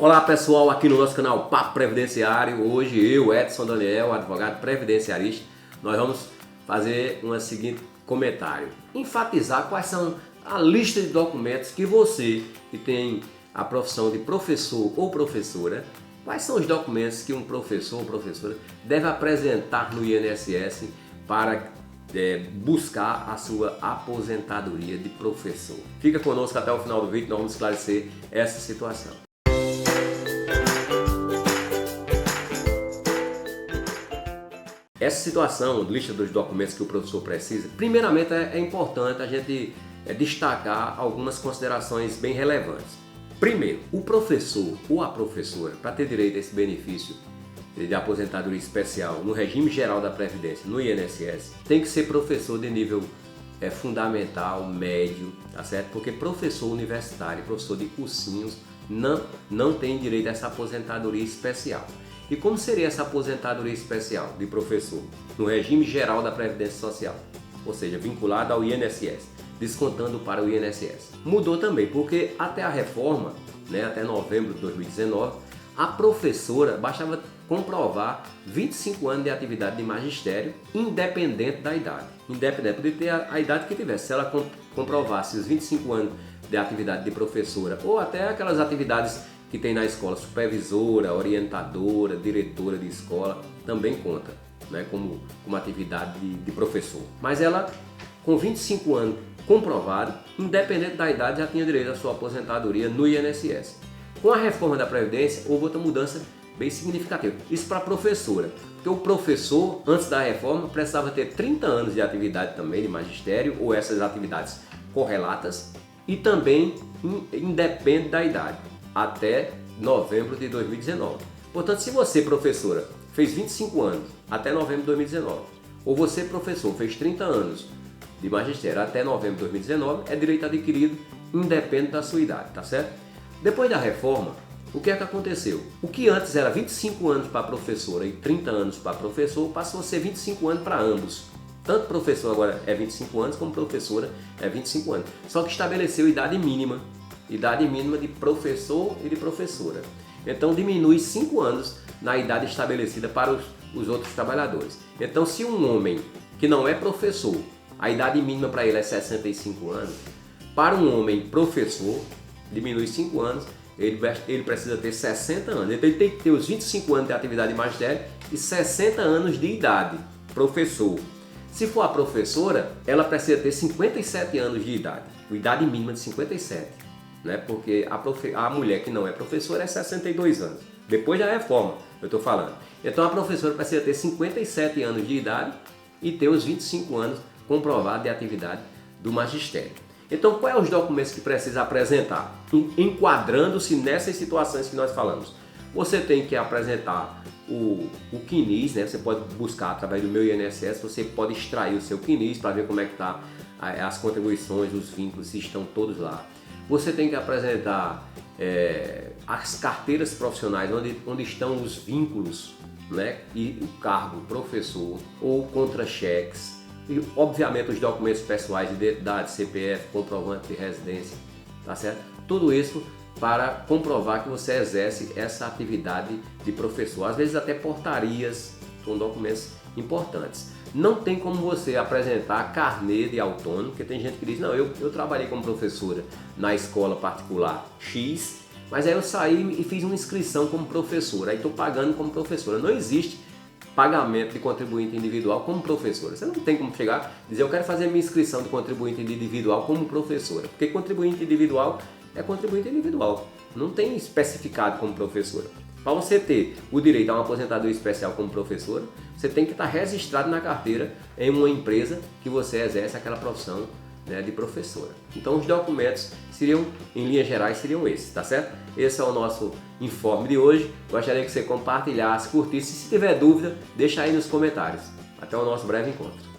Olá pessoal, aqui no nosso canal Papo Previdenciário. Hoje eu, Edson Daniel, advogado previdenciarista, nós vamos fazer um seguinte comentário. Enfatizar quais são a lista de documentos que você que tem a profissão de professor ou professora, quais são os documentos que um professor ou professora deve apresentar no INSS para buscar a sua aposentadoria de professor. Fica conosco até o final do vídeo, nós vamos esclarecer essa situação. Essa situação, lista dos documentos que o professor precisa, primeiramente é importante a gente destacar algumas considerações bem relevantes. Primeiro, o professor ou a professora, para ter direito a esse benefício de aposentadoria especial no regime geral da Previdência, no INSS, tem que ser professor de nível fundamental, médio, tá certo? Porque professor universitário, professor de cursinhos, não tem direito a essa aposentadoria especial. E como seria essa aposentadoria especial de professor? No regime geral da Previdência Social, ou seja, vinculado ao INSS, descontando para o INSS. Mudou também, porque até a reforma, até novembro de 2019, a professora bastava comprovar 25 anos de atividade de magistério, independente da idade. Independente de ter a idade que tivesse. Se ela comprovasse os 25 anos de atividade de professora, ou até aquelas atividades que tem na escola, supervisora, orientadora, diretora de escola, também conta, como atividade de professor. Mas ela, com 25 anos comprovado, independente da idade, já tinha direito à sua aposentadoria no INSS. Com a reforma da Previdência, houve outra mudança bem significativa. Isso para a professora, porque o professor, antes da reforma, precisava ter 30 anos de atividade também de magistério, ou essas atividades correlatas, e também independe da idade, até novembro de 2019. Portanto, se você, professora, fez 25 anos até novembro de 2019, ou você, professor, fez 30 anos de magistério até novembro de 2019, é direito adquirido, independe da sua idade, tá certo? Depois da reforma, o que é que aconteceu? O que antes era 25 anos para professora e 30 anos para professor, passou a ser 25 anos para ambos. Tanto professor agora é 25 anos, como professora é 25 anos. Só que estabeleceu idade mínima de professor e de professora. Então diminui 5 anos na idade estabelecida para os outros trabalhadores. Então, se um homem que não é professor, a idade mínima para ele é 65 anos, para um homem professor, diminui 5 anos, ele precisa ter 60 anos. Então ele tem que ter os 25 anos de atividade de magistério e 60 anos de idade, professor. Se for a professora, ela precisa ter 57 anos de idade, idade mínima de 57. Porque a mulher que não é professora é 62 anos, depois da reforma eu estou falando. Então a professora precisa ter 57 anos de idade e ter os 25 anos comprovados de atividade do magistério. Então quais são os documentos que precisa apresentar? Enquadrando-se nessas situações que nós falamos. Você tem que apresentar o CNIS, você pode buscar através do meu INSS, você pode extrair o seu CNIS para ver como é que está as contribuições, os vínculos, se estão todos lá. Você tem que apresentar as carteiras profissionais, onde estão os vínculos, e o cargo professor ou contra-cheques, e obviamente os documentos pessoais de identidade, CPF, comprovante de residência, tá certo? Tudo isso para comprovar que você exerce essa atividade de professor. Às vezes até portarias com documentos importantes. Não tem como você apresentar carnê de autônomo, porque tem gente que diz, não, eu trabalhei como professora na escola particular X, mas aí eu saí e fiz uma inscrição como professora, aí estou pagando como professora. Não existe pagamento de contribuinte individual como professora. Você não tem como chegar e dizer, eu quero fazer minha inscrição de contribuinte individual como professora, porque contribuinte individual é contribuinte individual, não tem especificado como professora. Para você ter o direito a uma aposentadoria especial como professora, você tem que estar registrado na carteira em uma empresa que você exerce aquela profissão de professora. Então os documentos seriam, em linhas gerais, seriam esses, tá certo? Esse é o nosso informe de hoje. Gostaria que você compartilhasse, curtisse. Se tiver dúvida, deixa aí nos comentários. Até o nosso breve encontro.